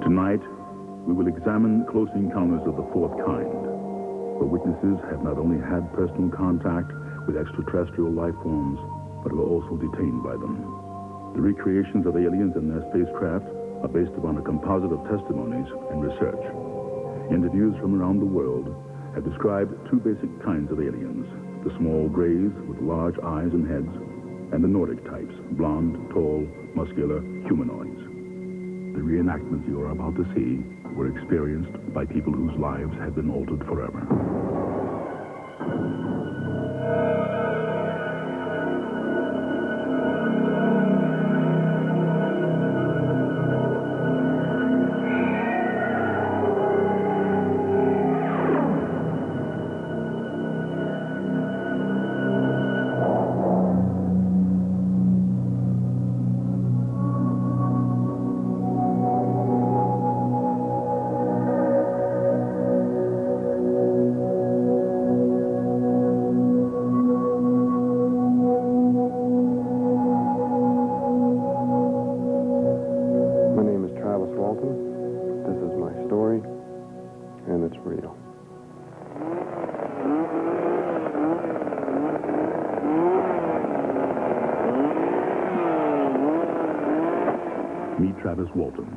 Tonight, we will examine close encounters of the fourth kind, where witnesses have not only had personal contact with extraterrestrial life forms, but were also detained by them. The recreations of aliens and their spacecraft are based upon a composite of testimonies and research. Interviews from around the world have described two basic kinds of aliens: the small grays with large eyes and heads, and the Nordic types, blonde, tall, muscular humanoids. The reenactments you are about to see were experienced by people whose lives had been altered forever. Meet Travis Walton,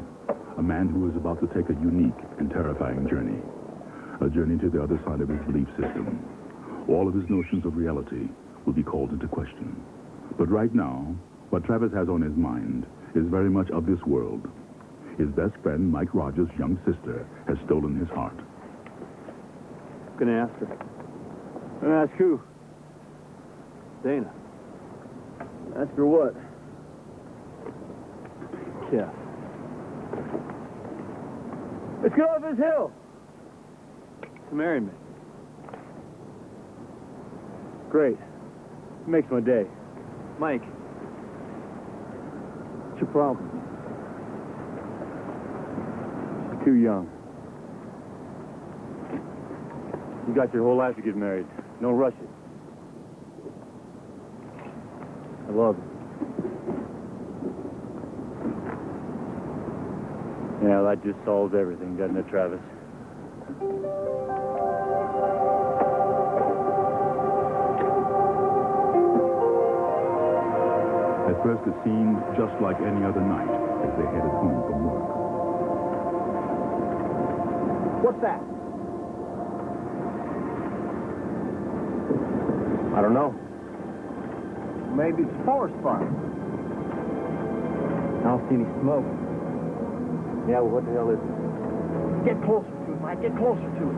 a man who is about to take a unique and terrifying journey. A journey to the other side of his belief system. All of his notions of reality will be called into question. But right now, what Travis has on his mind is very much of this world. His best friend, Mike Rogers' young sister, has stolen his heart. I'm gonna ask her. I'm gonna ask who? Dana. Ask her what? Yeah. Let's get off this hill. To marry me. Great. It makes my day. Mike. What's your problem? She's too young. You got your whole life to get married. Don't rush it. I love you. Yeah, that just solves everything, doesn't it, Travis? At first, it seemed just like any other night as they headed home from work. What's that? I don't know. Maybe it's a forest fire. I don't see any smoke. Yeah, well, what the hell is it? Get closer to it, Mike. Get closer to it.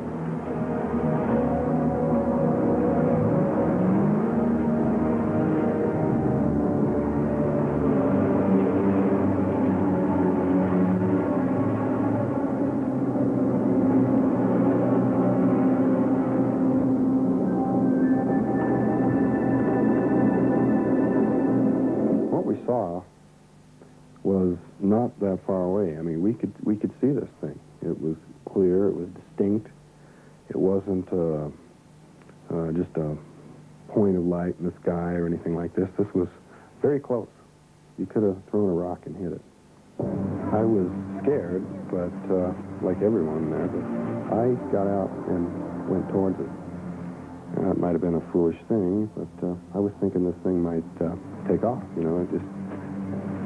What we saw was not that far away. I mean, we could see this thing. It was clear. It was distinct. It wasn't just a point of light in the sky or anything like this. This was very close. You could have thrown a rock and hit it. I was scared, but like everyone there, but I got out and went towards it. It might have been a foolish thing, but I was thinking this thing might take off. You know,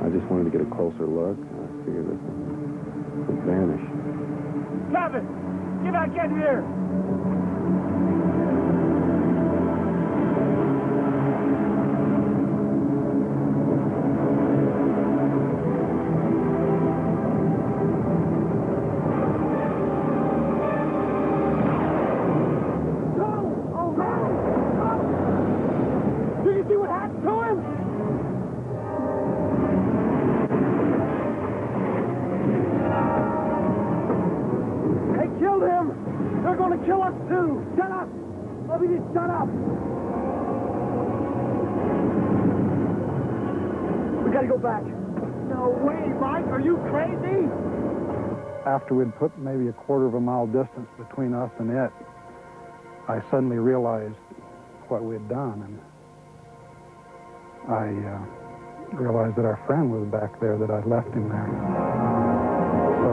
I just wanted to get a closer look. I figured this would vanish. Travis! Get back in here! Kill us too! Shut up! Bobby, just shut up! We gotta go back. No way, Mike! Are you crazy? After we'd put maybe a quarter of a mile distance between us and it, I suddenly realized what we had done, and I realized that our friend was back there, that I'd left him there. So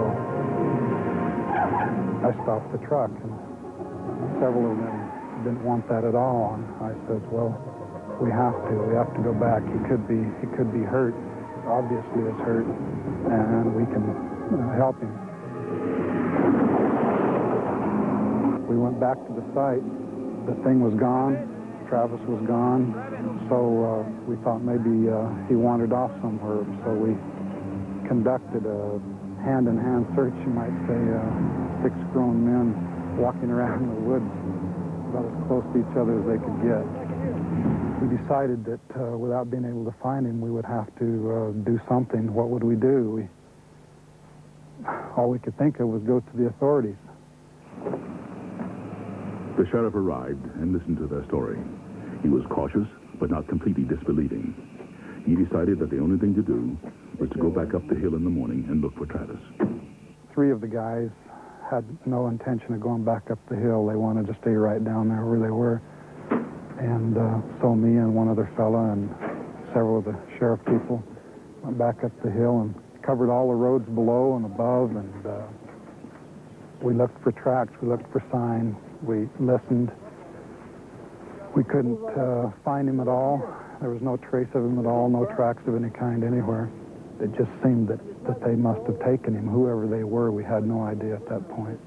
I stopped the truck, and several of them didn't want that at all. And I said, well, we have to go back. He could be hurt, obviously is hurt, and we can help him. We went back to the site. The thing was gone. Travis was gone. So we thought maybe he wandered off somewhere. So we conducted a hand-in-hand search, you might say, 6 grown men walking around in the woods about as close to each other as they could get. We decided that without being able to find him, we would have to do something. What would we do? All we could think of was go to the authorities. The sheriff arrived and listened to their story. He was cautious, but not completely disbelieving. He decided that the only thing to do was to go back up the hill in the morning and look for Travis. 3 of the guys had no intention of going back up the hill. They wanted to stay right down there where they were. And so me and one other fella and several of the sheriff people went back up the hill and covered all the roads below and above, and we looked for tracks, we looked for signs, we listened. We couldn't find him at all. There was no trace of him at all, no tracks of any kind anywhere. It just seemed that they must have taken him. Whoever they were, we had no idea at that point.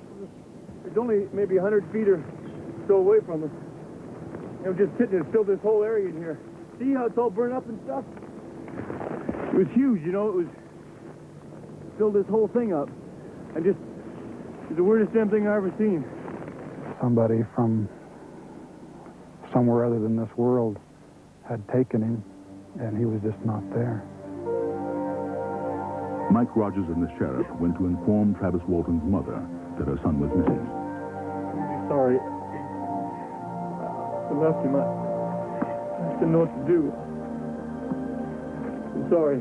It's only maybe 100 feet or so away from us. You know, just sitting and filled this whole area in here. See how it's all burned up and stuff? It was huge, you know. It was filled this whole thing up. It's the weirdest damn thing I've ever seen. Somebody from somewhere other than this world had taken him, and he was just not there. Mike Rogers and the sheriff went to inform Travis Walton's mother that her son was missing. Sorry. I left him. I just didn't know what to do. I'm sorry.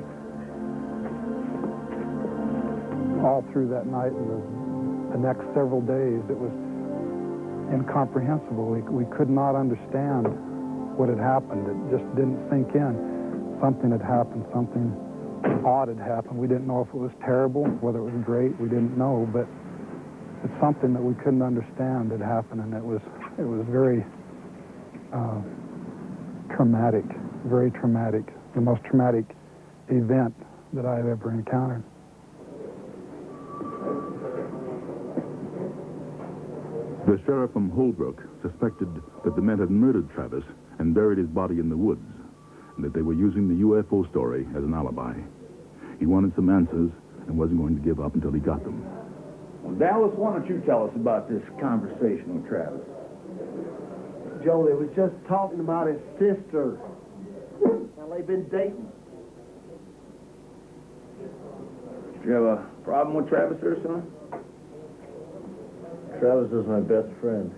All through that night and the next several days, it was incomprehensible. We could not understand what had happened. It just didn't sink in. Something had happened. Something odd had happened. We didn't know if it was terrible, whether it was great. We didn't know, but it's something that we couldn't understand had happened, and it was very traumatic, very traumatic. The most traumatic event that I've ever encountered. The sheriff from Holbrook suspected that the men had murdered Travis and buried his body in the woods, and that they were using the UFO story as an alibi. He wanted some answers and wasn't going to give up until he got them. Well, Dallas, why don't you tell us about this conversation with Travis? Joe, they was just talking about his sister. Well, they've been dating. Do you have a problem with Travis there, son? Travis is my best friend.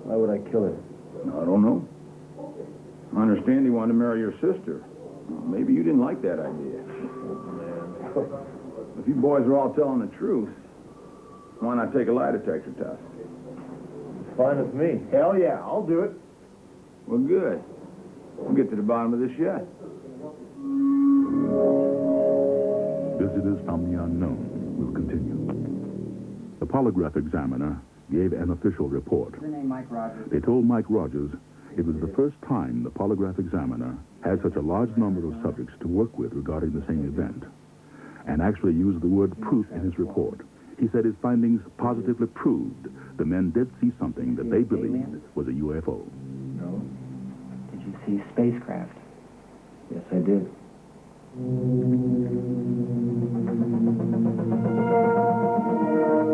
Why would I kill him? I don't know. I understand he wanted to marry your sister. Well, maybe you didn't like that idea. If you boys are all telling the truth, why not take a lie detector test? It's fine with me. Hell yeah, I'll do it. Well, good. We'll get to the bottom of this yet. Visitors from the unknown will continue. The polygraph examiner gave an official report. His name Mike Rogers. They told Mike Rogers it was the first time the polygraph examiner had such a large number of subjects to work with regarding the same event, and actually used the word proof in his report. He said his findings positively proved the men did see something that they believed was a UFO. No. Did you see spacecraft? Yes, I did.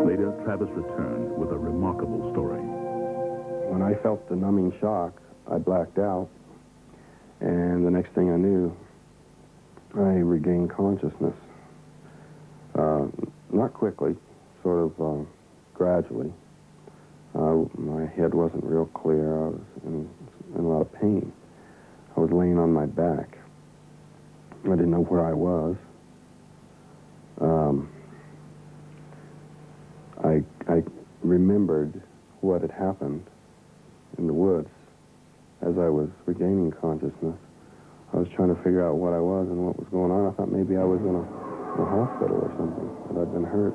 Later, Travis returned with a remarkable story. When I felt the numbing shock, I blacked out, and the next thing I knew, I regained consciousness. Not quickly, sort of gradually. My head wasn't real clear. I was in a lot of pain. I was laying on my back. I didn't know where I was. I remembered what had happened in the woods as I was regaining consciousness. I was trying to figure out what I was and what was going on. I thought maybe I was in a hospital or something, that I'd been hurt.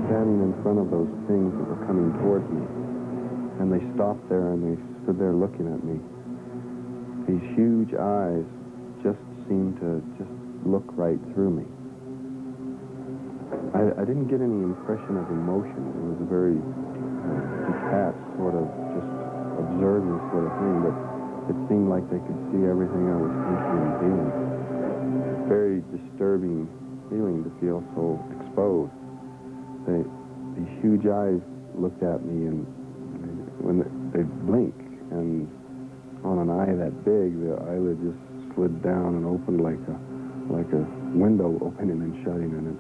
Standing in front of those things that were coming towards me, and they stopped there and they stood there looking at me. These huge eyes just seemed to just look right through me. I didn't get any impression of emotion. It was a very detached sort of just observing sort of thing, but it seemed like they could see everything I was thinking and feeling. Very disturbing feeling to feel so exposed. These huge eyes looked at me, and when they blink, and on an eye that big, the eyelid just slid down and opened like a window opening and shutting, and it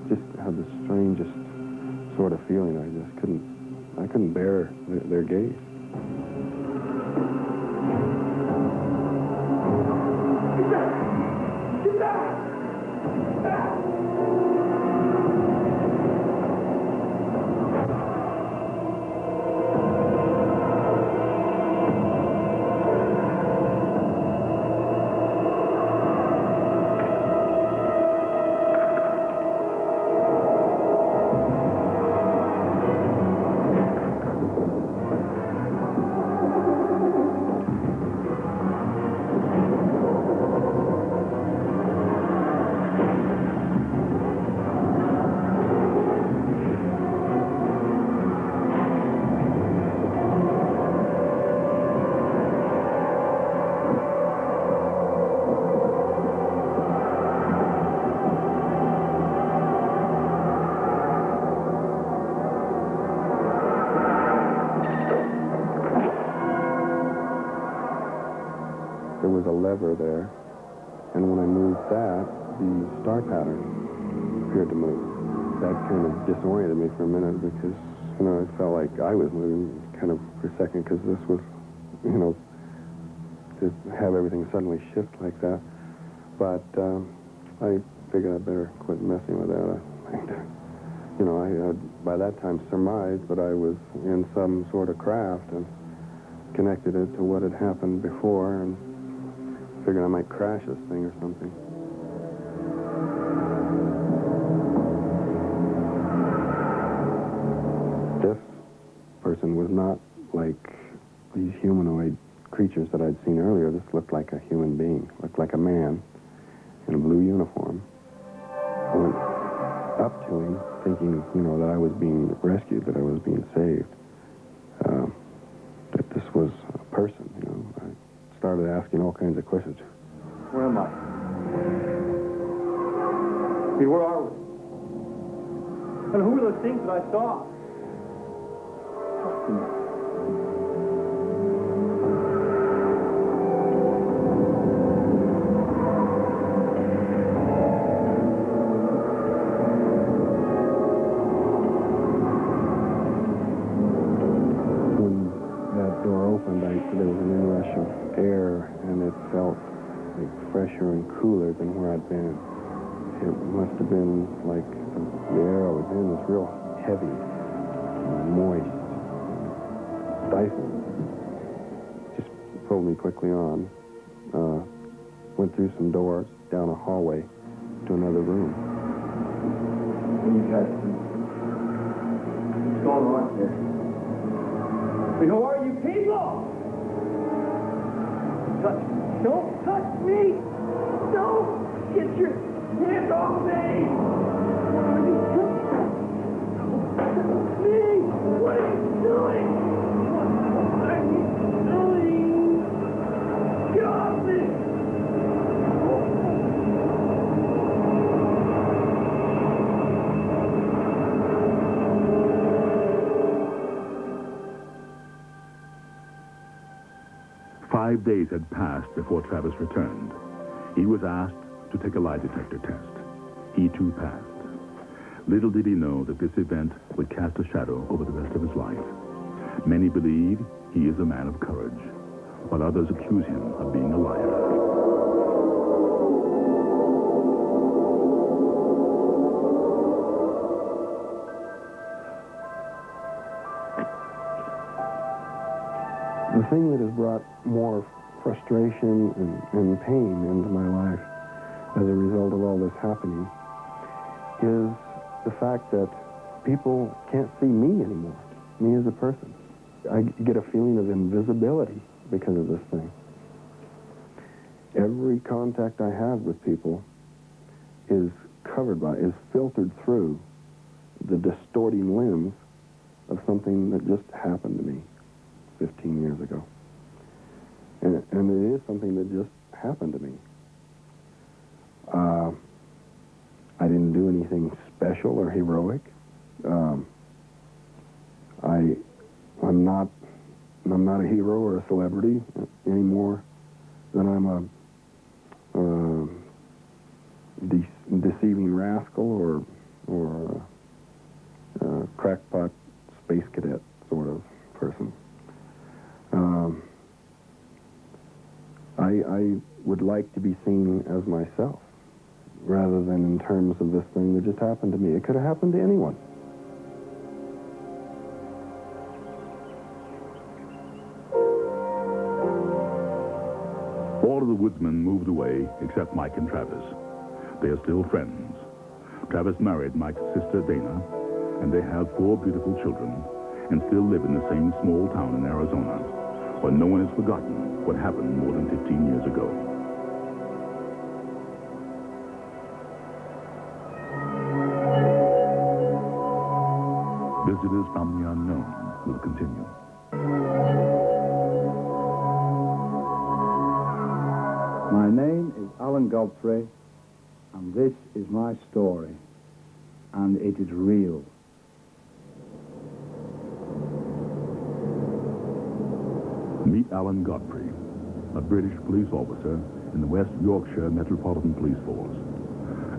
just had the strangest sort of feeling. I couldn't bear their gaze. Get back! There was a lever there, and when I moved that, the star pattern appeared to move. That kind of disoriented me for a minute because, it felt like I was moving kind of for a second because this was, to have everything suddenly shift like that. But I figured I'd better quit messing with that. I had by that time surmised that I was in some sort of craft and connected it to what had happened before, and figured I might crash this thing or something. This person was not like these humanoid creatures that I'd seen earlier. This looked like a human being, looked like a man in a blue uniform. I went up to him thinking, that I was being rescued, that I was being saved, that this was a person, I started asking all kinds of questions. Where am I? Where are we? And who were those things that I saw? There was an inrush of air, and it felt like fresher and cooler than where I'd been. It must have been like the air I was in was real heavy, moist, stifling. Just pulled me quickly on. Went through some doors, down a hallway, to another room. You guys, what's going on here? Who are you people? Don't touch me! Don't get your hands off me! Me! What are you doing? What are you doing? Get off me! 5 days had passed before Travis returned. He was asked to take a lie detector test. He too passed. Little did he know that this event would cast a shadow over the rest of his life. Many believe he is a man of courage, while others accuse him of being a liar. The thing that has brought more frustration and pain into my life as a result of all this happening is the fact that people can't see me anymore, me as a person. I get a feeling of invisibility because of this thing. Every contact I have with people is filtered through the distorting lens of something that just happened to me 15 years ago. And it is something that just happened to me. I didn't do anything special or heroic. I'm not a hero or a celebrity any more than I'm a deceiving rascal or a crackpot space cadet sort of person. I would like to be seen as myself, rather than in terms of this thing that just happened to me. It could have happened to anyone. All of the woodsmen moved away except Mike and Travis. They are still friends. Travis married Mike's sister Dana, and they have 4 beautiful children and still live in the same small town in Arizona, where no one has forgotten what happened more than 15 years ago. Visitors from the unknown will continue. My name is Alan Godfrey, and this is my story, and it is real. Meet Alan Godfrey, a British police officer in the West Yorkshire Metropolitan Police Force.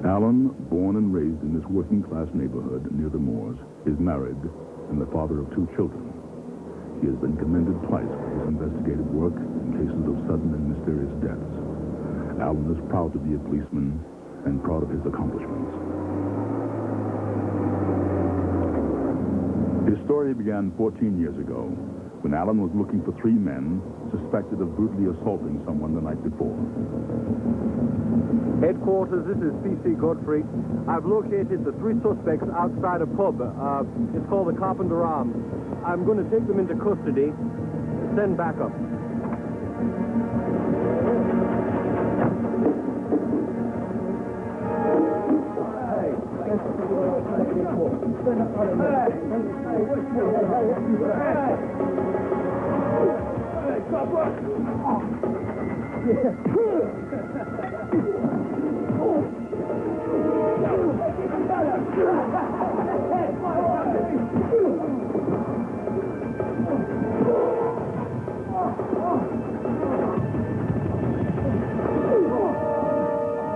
Alan, born and raised in this working-class neighborhood near the moors, is married and the father of 2 children. He has been commended twice for his investigative work in cases of sudden and mysterious deaths. Alan is proud to be a policeman and proud of his accomplishments. His story began 14 years ago, when Alan was looking for 3 men suspected of brutally assaulting someone the night before. Headquarters, this is PC Godfrey. I've located the 3 suspects outside a pub. It's called the Carpenter Arms. I'm going to take them into custody. Send backup.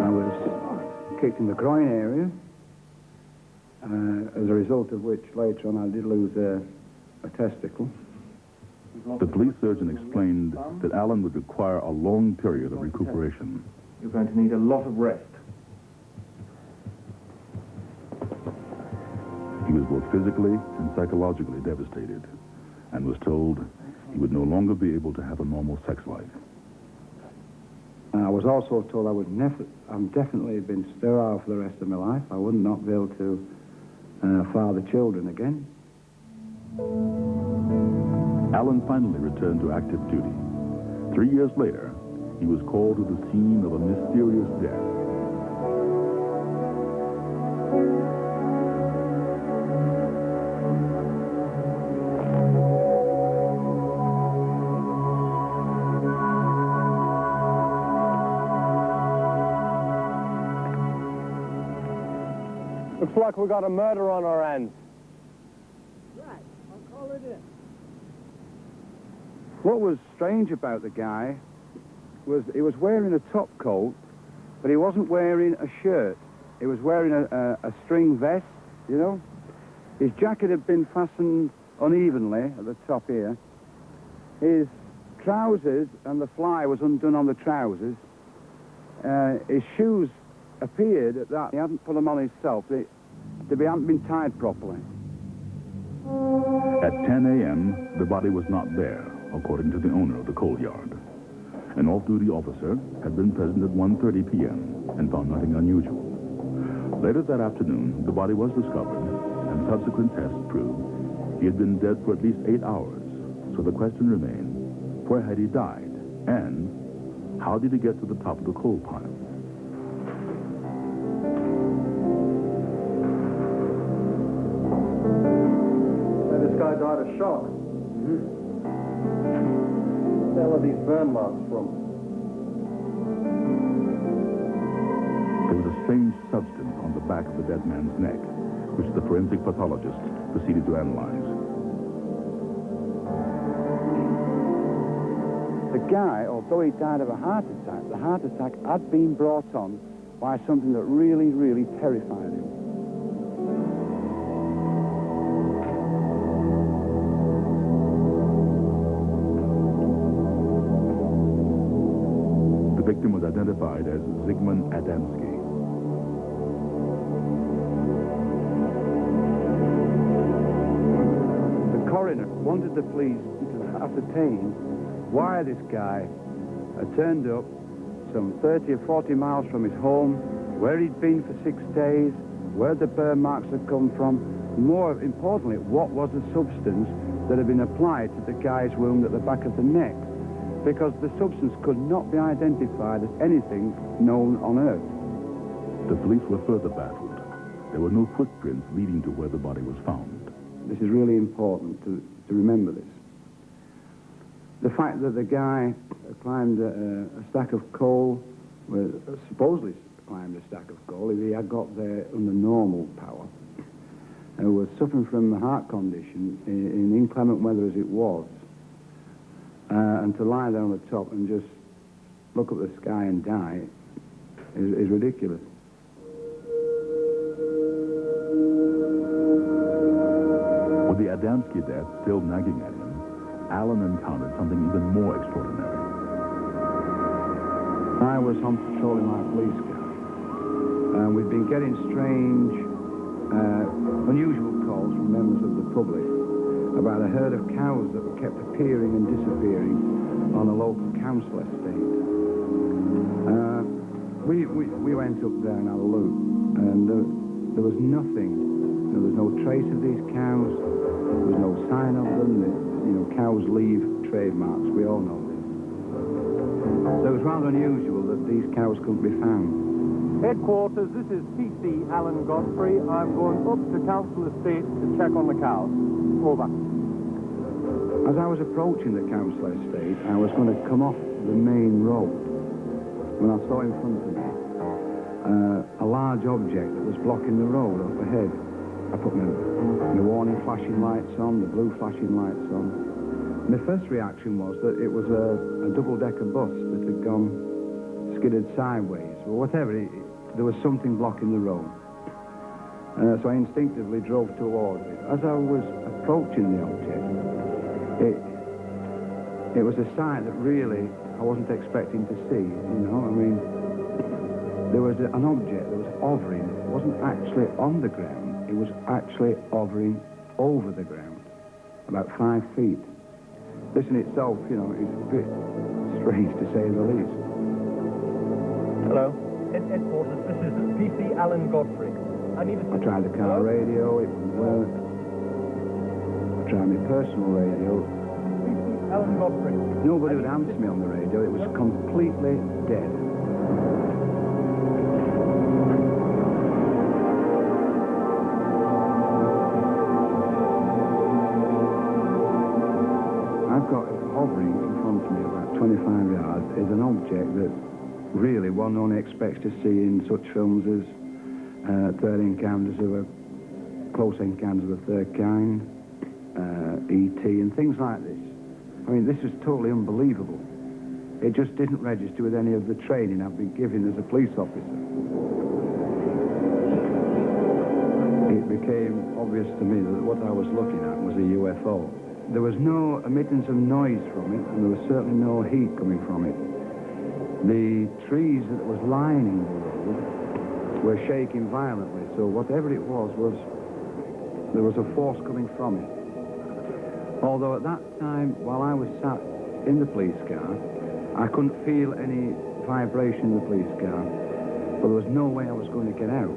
I was kicked in the groin area, as a result of which later on I did lose a testicle. The police surgeon explained that Alan would require a long period of recuperation. You're going to need a lot of rest. He was both physically and psychologically devastated and was told he would no longer be able to have a normal sex life. And I was also told I'm definitely been sterile for the rest of my life. I would not be able to father children again. Alan finally returned to active duty. 3 years later, he was called to the scene of a mysterious death. Looks like we got a murder on our hands. Right, I'll call it in. What was strange about the guy was he was wearing a top coat, but he wasn't wearing a shirt. He was wearing a string vest, you know. His jacket had been fastened unevenly at the top here. His trousers and the fly was undone on the trousers. His shoes appeared that he hadn't put them on himself. They hadn't been tied properly. At 10 a.m., the body was not there. according to the owner of the coal yard. An off-duty officer had been present at 1:30 p.m. and found nothing unusual. Later that afternoon, the body was discovered, and subsequent tests proved he had been dead for at least 8 hours. So the question remained, where had he died? And how did he get to the top of the coal pile? This guy died of shock. Where the hell are these burn marks from? There was a strange substance on the back of the dead man's neck, which the forensic pathologist proceeded to analyze. The guy, although he died of a heart attack, the heart attack had been brought on by something that really, really terrified him. The victim was identified as Zygmunt Adamski. The coroner wanted the police to ascertain why this guy had turned up some 30 or 40 miles from his home, where he'd been for 6 days, where the burn marks had come from. More importantly, what was the substance that had been applied to the guy's wound at the back of the neck? Because the substance could not be identified as anything known on Earth. The police were further baffled. There were no footprints leading to where the body was found. This is really important to remember this. The fact that the guy climbed a stack of coal, well, supposedly climbed a stack of coal, if he had got there under normal power, and was suffering from a heart condition in inclement weather as it was, and to lie there on the top and just look up at the sky and die is ridiculous. With the Adamski death still nagging at him, Alan encountered something even more extraordinary. I was on patrol in my police car, and we'd been getting strange, unusual calls from members of the public about a herd of cows that were kept appearing and disappearing on a local council estate. We went up there and had a look, and there was nothing. There was no trace of these cows. There was no sign of them. Cows leave trademarks. We all know this. So it was rather unusual that these cows couldn't be found. Headquarters, this is PC Alan Godfrey. I'm going up to Council Estate to check on the cows. Over. As I was approaching the council estate, I was going to come off the main road when I saw in front of me a large object that was blocking the road up ahead. I put my warning flashing lights on, the blue flashing lights on. My first reaction was that it was a double-decker bus that had gone skidded sideways, or whatever. There was something blocking the road. So I instinctively drove towards it. As I was approaching the object, it was a sight that really I wasn't expecting to see, I mean, there was an object that was hovering. It wasn't actually on the ground. It was actually hovering over the ground, about 5 feet. This in itself, is a bit strange to say the least. Hello. Headquarters, this is PC Alan Godfrey. I tried the car radio, it wouldn't work. I tried my personal radio. PC Alan Godfrey. Nobody would answer me on the radio. It was completely dead. I've got hovering in front of me about 25 yards is an object that really one only expects to see in such films as close encounters of a third kind, E.T. and things like this. I mean, this is totally unbelievable. It just didn't register with any of the training I've been given as a police officer. It became obvious to me that what I was looking at was a UFO. There was no emittance of noise from it, and there was certainly no heat coming from it. The trees that was lining the road were shaking violently, so whatever it was, there was a force coming from it. Although at that time, while I was sat in the police car, I couldn't feel any vibration in the police car, but there was no way I was going to get out.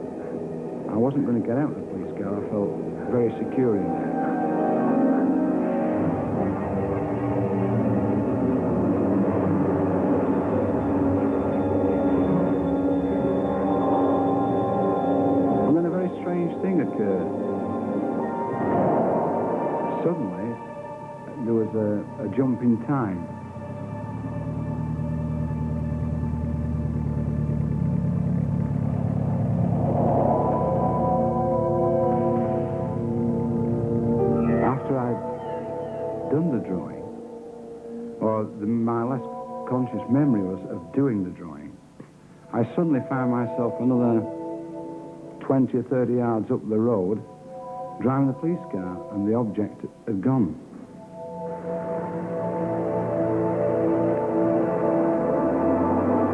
I wasn't going to get out of the police car. I felt very secure in there. And then a very strange thing occurred. Suddenly, there was a jump in time. After I'd done the drawing, or my last conscious memory was of doing the drawing, I suddenly found myself another 20 or 30 yards up the road, driving the police car, and the object had gone.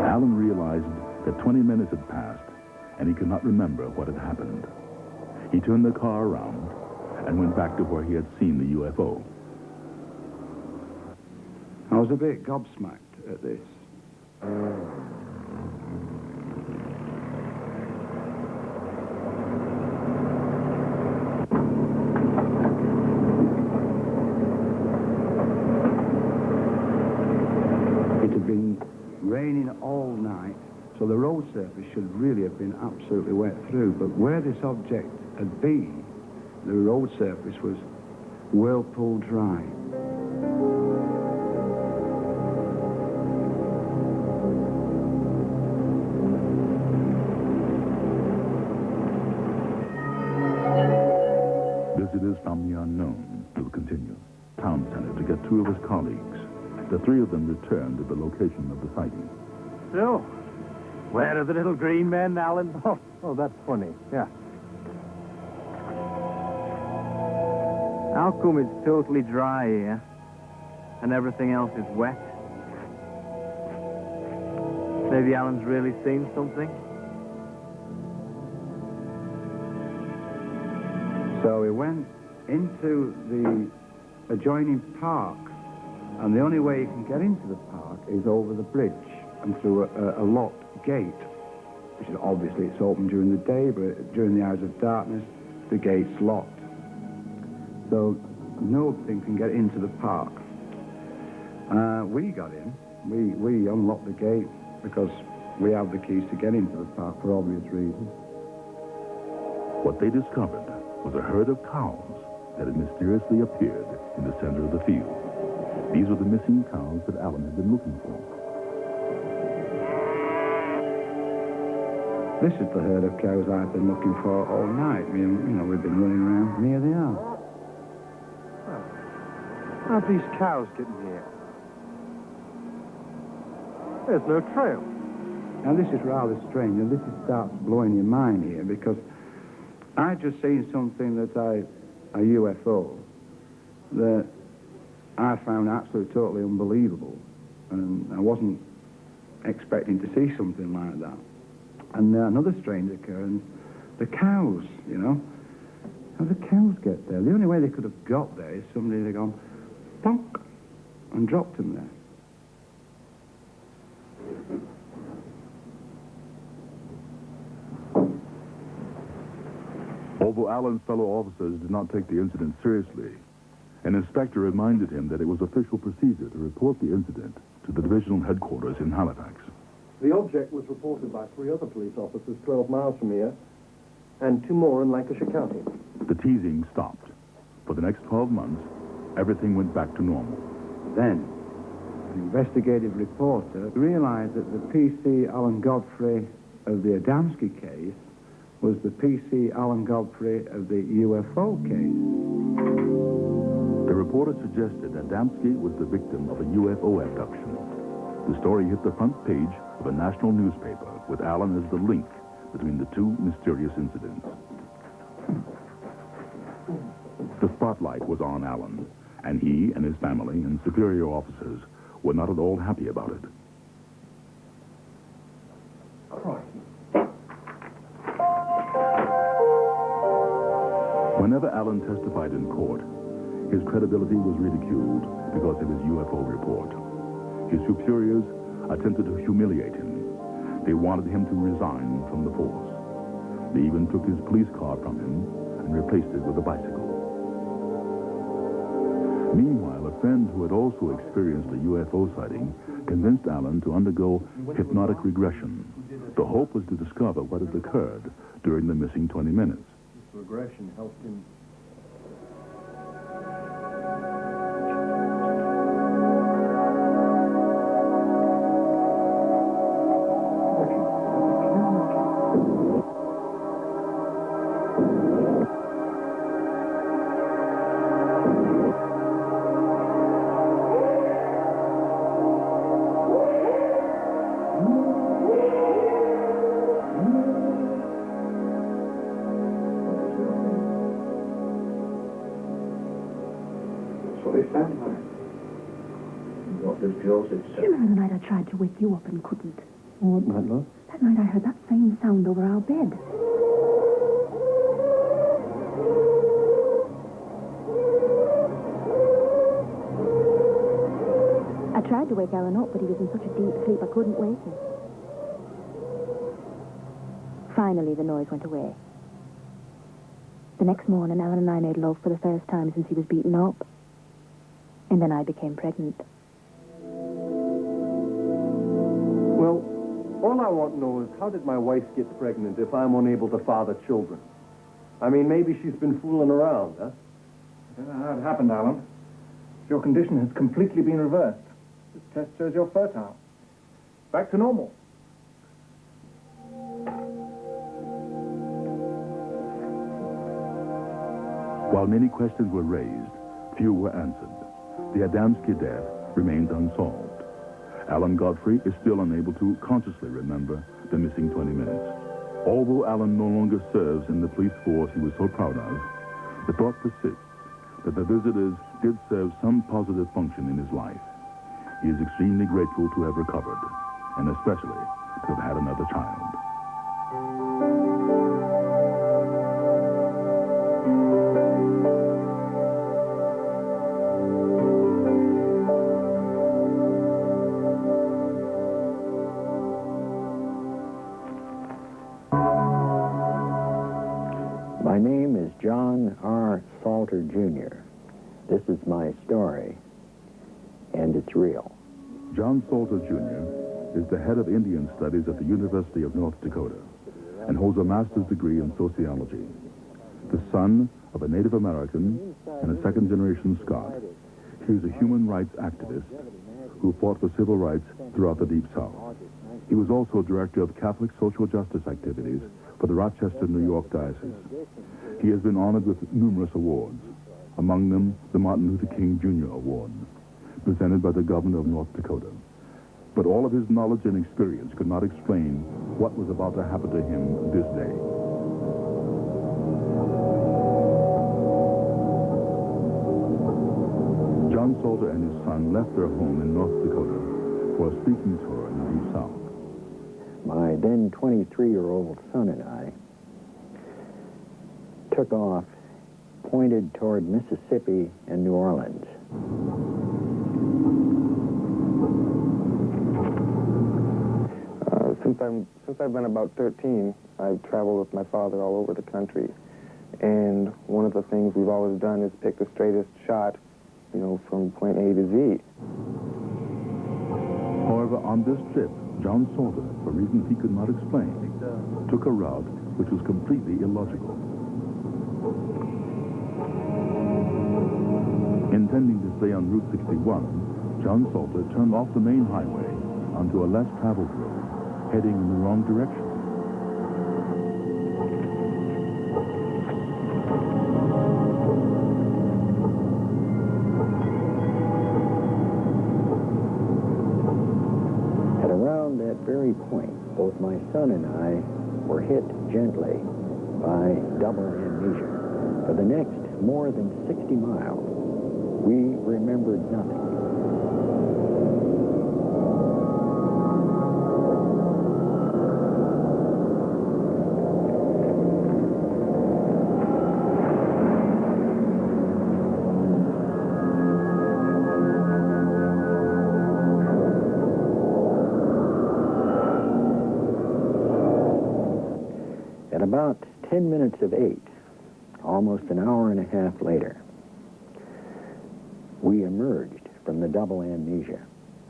Alan realized that 20 minutes had passed, and he could not remember what had happened. He turned the car around and went back to where he had seen the UFO. I was a bit gobsmacked at this. It had been raining all night, so the road surface should really have been absolutely wet through, but where this object had been, the road surface was whirlpool dry. Visitors from the unknown will continue. Town center to get 2 of his colleagues. The 3 of them returned to the location of the sighting. So, where are the little green men, Alan? Oh, that's funny. Yeah. How come it's totally dry here, and everything else is wet? Maybe Alan's really seen something? So we went into the adjoining park, and the only way you can get into the park is over the bridge and through a locked gate, which is obviously it's open during the day, but during the hours of darkness, the gate's locked. So nobody can get into the park. We got in. We unlocked the gate because we have the keys to get into the park for obvious reasons. What they discovered was a herd of cows that had mysteriously appeared in the center of the field. These were the missing cows that Alan had been looking for. This is the herd of cows I've been looking for all night. We've been running around. And here they are. How'd these cows get in here? There's no trail. Now, this is rather strange, and this starts blowing your mind here, because I just seen something that a UFO, that I found absolutely totally unbelievable, and I wasn't expecting to see something like that. And another strange occurrence, the cows, How did the cows get there? The only way they could have got there is somebody had gone, bonk, and dropped them there. Although Alan's fellow officers did not take the incident seriously, an inspector reminded him that it was official procedure to report the incident to the divisional headquarters in Halifax. The object was reported by 3 other police officers 12 miles from here, and 2 more in Lancashire County. The teasing stopped. For the next 12 months, everything went back to normal. Then, an investigative reporter realized that the PC Alan Godfrey of the Adamski case was the PC Alan Godfrey of the UFO case. The reporter suggested that Adamski was the victim of a UFO abduction. The story hit the front page of a national newspaper with Alan as the link between the 2 mysterious incidents. The spotlight was on Alan, and he and his family and superior officers were not at all happy about it. Whenever Alan testified in court, His credibility was ridiculed because of his UFO report. His superiors attempted to humiliate him. They wanted him to resign from the force. They even took his police car from him and replaced it with a bicycle. Meanwhile, a friend who had also experienced a UFO sighting convinced Alan to undergo hypnotic regression. The hope was to discover what had occurred during the missing 20 minutes. This regression helped him. Do you remember the night I tried to wake you up and couldn't? What night, love? That night I heard that same sound over our bed. I tried to wake Alan up, but he was in such a deep sleep I couldn't wake him. Finally, the noise went away. The next morning, Alan and I made love for the first time since he was beaten up. And then I became pregnant. Well, all I want to know is how did my wife get pregnant if I'm unable to father children? I mean, maybe she's been fooling around, huh? I don't know how it happened, Alan. Your condition has completely been reversed. This test shows you're fertile. Back to normal. While many questions were raised, few were answered. The Adamski death remains unsolved. Alan Godfrey is still unable to consciously remember the missing 20 minutes. Although Alan no longer serves in the police force he was so proud of, the thought persists that the visitors did serve some positive function in his life. He is extremely grateful to have recovered, and especially to have had another child. My name is John R. Salter, Jr. This is my story, and it's real. John Salter, Jr. is the head of Indian Studies at the University of North Dakota and holds a master's degree in sociology. The son of a Native American and a second-generation Scot, he was a human rights activist who fought for civil rights throughout the Deep South. He was also director of Catholic social justice activities for the Rochester, New York Diocese. He has been honored with numerous awards, among them the Martin Luther King Jr. Award, presented by the governor of North Dakota. But all of his knowledge and experience could not explain what was about to happen to him this day. John Salter and his son left their home in North Dakota for a speaking tour in the Deep South. My then 23-year-old son and I took off, pointed toward Mississippi and New Orleans. Since I've been about 13, I've traveled with my father all over the country. And one of the things we've always done is pick the straightest shot, you know, from point A to Z. However, on this trip, John Salter, for reasons he could not explain, took a route which was completely illogical. Intending to stay on Route 61, John Salter turned off the main highway onto a less traveled road, heading in the wrong direction. At around that very point, both my son and I were hit gently by double amnesia. For the next more than 60 miles, we remembered nothing. about 10 minutes of 8, almost an hour and a half later, we emerged from the double amnesia.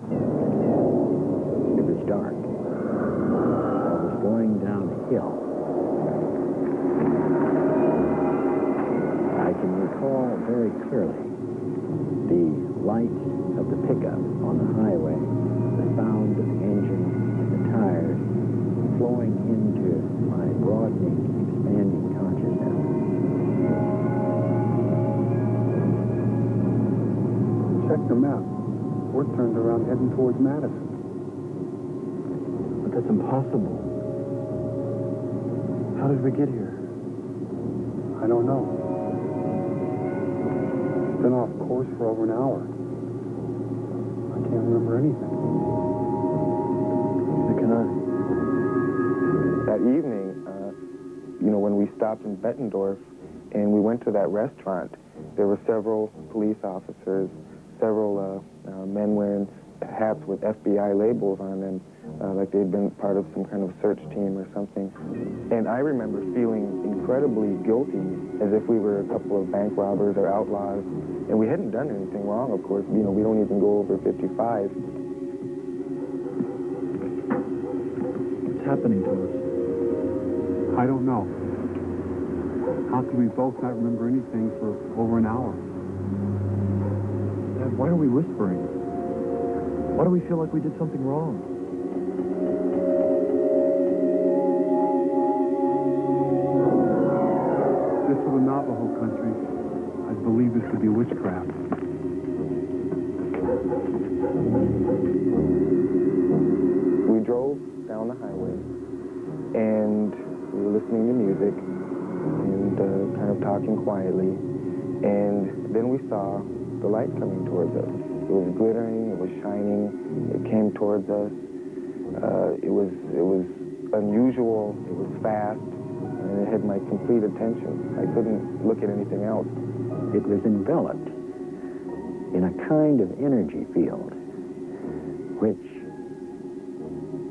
It was dark. I was going down a hill. I can recall very clearly the lights of the pickup on the highway, the sound of the engine and the tires flowing into my broadening, expanding consciousness. Check the map. We're turned around heading towards Madison. But that's impossible. How did we get here? I don't know. Been off course for over an hour. I can't remember anything. Neither can I. That evening, when we stopped in Bettendorf and we went to that restaurant, there were several police officers, several men wearing hats with FBI labels on them, like they'd been part of some kind of search team or something. And I remember feeling incredibly guilty, as if we were a couple of bank robbers or outlaws, and we hadn't done anything wrong, of course. We don't even go over 55. What's happening to us? I don't know. How could we both not remember anything for over an hour? Dad, why are we whispering? Why do we feel like we did something wrong? This was the Navajo country. I believe this to be witchcraft. We drove down the highway, and we were listening to music and kind of talking quietly, and then we saw the light coming towards us. It was glittering, it was shining, it came towards us. It was unusual, it was fast, and it had my complete attention. I couldn't look at anything else. It was enveloped in a kind of energy field which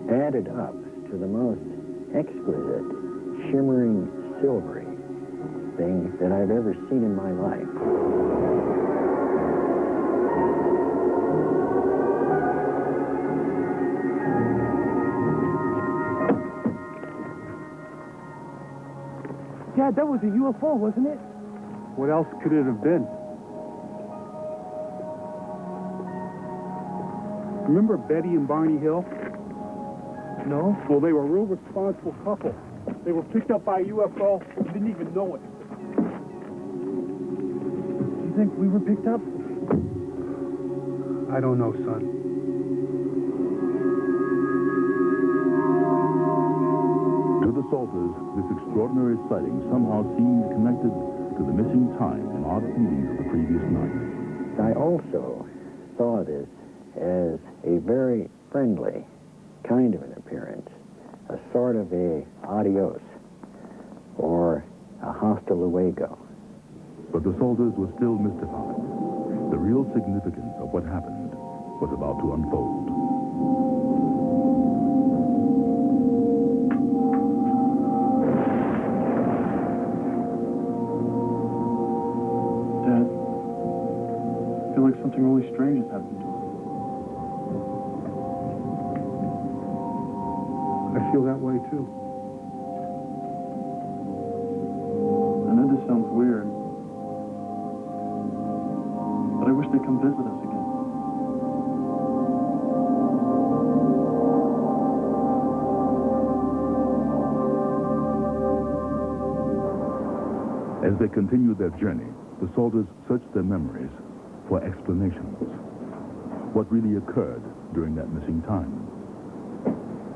added up to the most exquisite, shimmering, silvery thing that I've ever seen in my life. Dad, that was a UFO, wasn't it? What else could it have been? Remember Betty and Barney Hill? No. Well, they were a real responsible couple. They were picked up by a UFO and didn't even know it. You think we were picked up? I don't know, son. To the Salters, this extraordinary sighting somehow seemed connected to the missing time and odd feelings of the previous night. I also saw this as a very friendly kind of an appearance, a sort of a adios or a hasta luego. But the Salters were still mystified. The real significance of what happened was about to unfold. Dad, I feel like something really strange has happened to us. I feel that way, too. I know this sounds weird, but I wish they'd come visit us again. As they continued their journey, the Salters searched their memories for explanations. What really occurred during that missing time?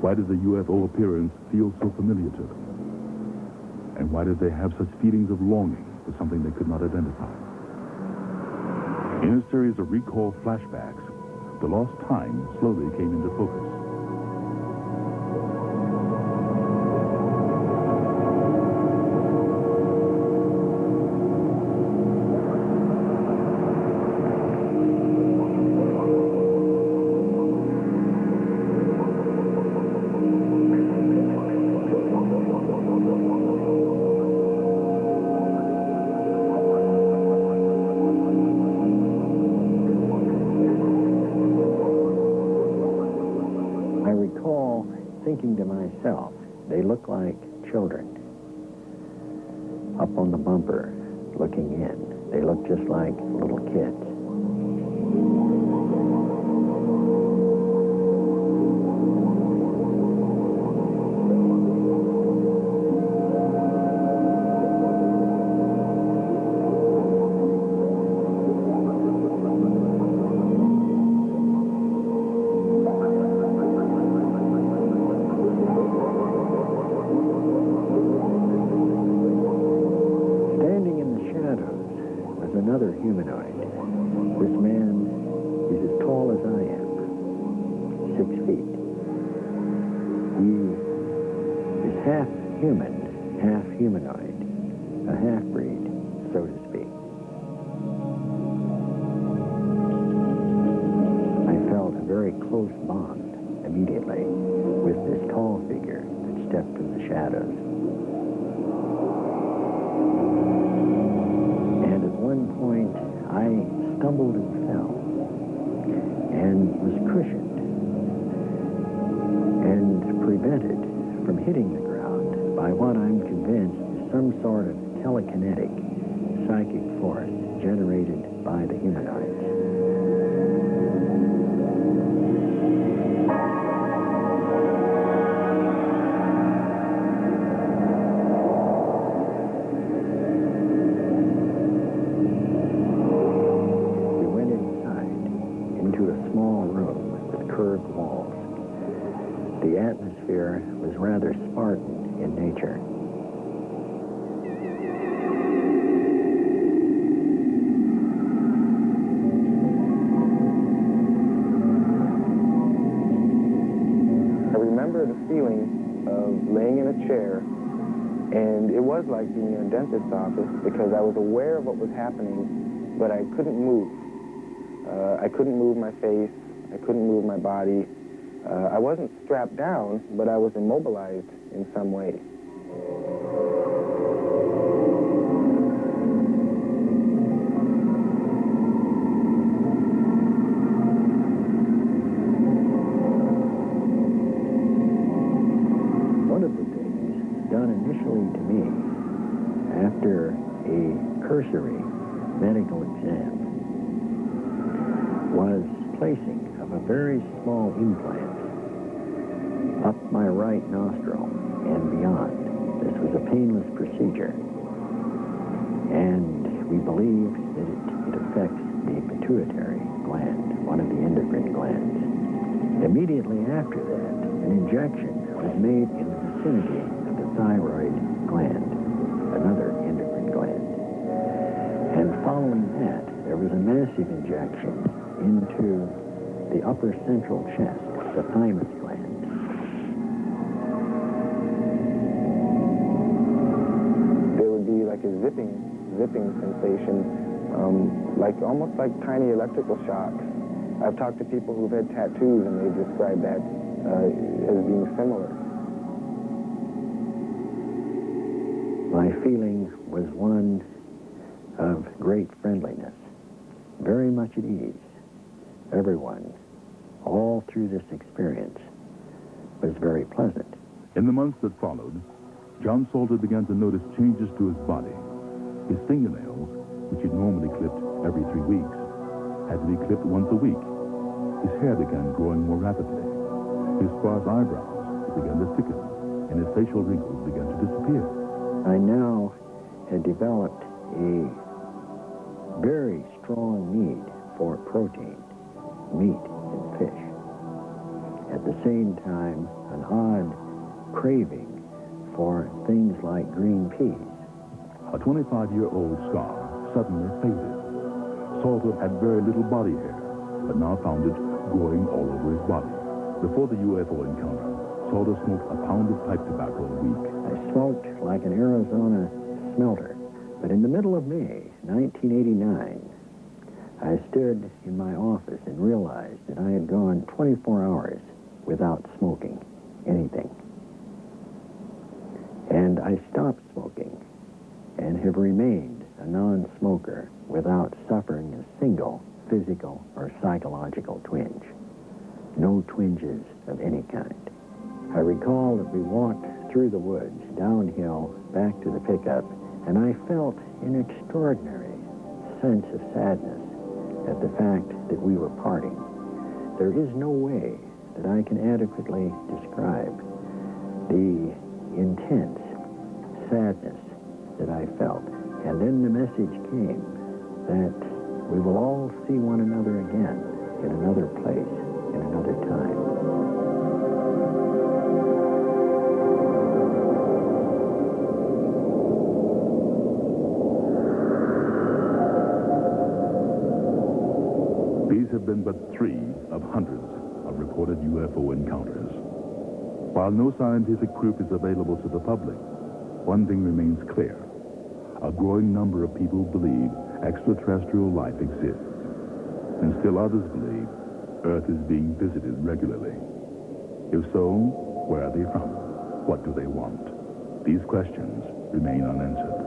Why did the UFO appearance feel so familiar to them? And why did they have such feelings of longing for something they could not identify? In a series of recall flashbacks, the lost time slowly came into focus. thinking to myself, they look like children. Up on the bumper, looking in, they look just like little kids. Another humanoid. This man is as tall as I am, 6 feet. He is half human, half humanoid, a half-breed, so to speak. I felt a very close bond immediately with this tall figure that stepped from the shadows. I stumbled and fell and was cushioned and prevented from hitting the ground by what I'm convinced is some sort of telekinetic psychic force generated by the humanoids. The atmosphere was rather Spartan in nature. I remember the feeling of laying in a chair, and it was like being in a dentist's office because I was aware of what was happening, but I couldn't move. I couldn't move my face. I couldn't move my body. I wasn't strapped down, but I was immobilized in some way. One of the things done initially to me after a cursory medical exam was placing of a very small implant up my right nostril and beyond. This was a painless procedure, and we believe that it affects the pituitary gland, one of the endocrine glands. Immediately after that, an injection was made in the vicinity of the thyroid gland, another endocrine gland. And following that, there was a massive injection into the upper central chest, the thymus gland. There would be like a zipping sensation, almost like tiny electrical shocks. I've talked to people who've had tattoos, and they've described that as being similar. My feeling was one of great friendliness, very much at ease. Everyone, all through this experience, was very pleasant. In the months that followed, John Salter began to notice changes to his body. His fingernails, which he'd normally clipped every 3 weeks, had to be clipped once a week. His hair began growing more rapidly. His sparse eyebrows began to thicken, and his facial wrinkles began to disappear. I now had developed a very strong need for protein, meat and fish. At the same time, an odd craving for things like green peas. A 25-year-old scar suddenly faded. Salter had very little body hair, but now found it growing all over his body. Before the UFO encounter, Salter smoked a pound of pipe tobacco a week. I smoked like an Arizona smelter. But in the middle of May, 1989, I stood in my office and realized that I had gone 24 hours without smoking anything. And I stopped smoking and have remained a non-smoker without suffering a single physical or psychological twinge. No twinges of any kind. I recall that we walked through the woods, downhill, back to the pickup, and I felt an extraordinary sense of sadness at the fact that we were parting. There is no way that I can adequately describe the intense sadness that I felt. And then the message came that we will all see one another again in another place, in another time. These have been but 3 of hundreds of reported UFO encounters. While no scientific proof is available to the public, one thing remains clear. A growing number of people believe extraterrestrial life exists, and still others believe Earth is being visited regularly. If so, where are they from? What do they want? These questions remain unanswered.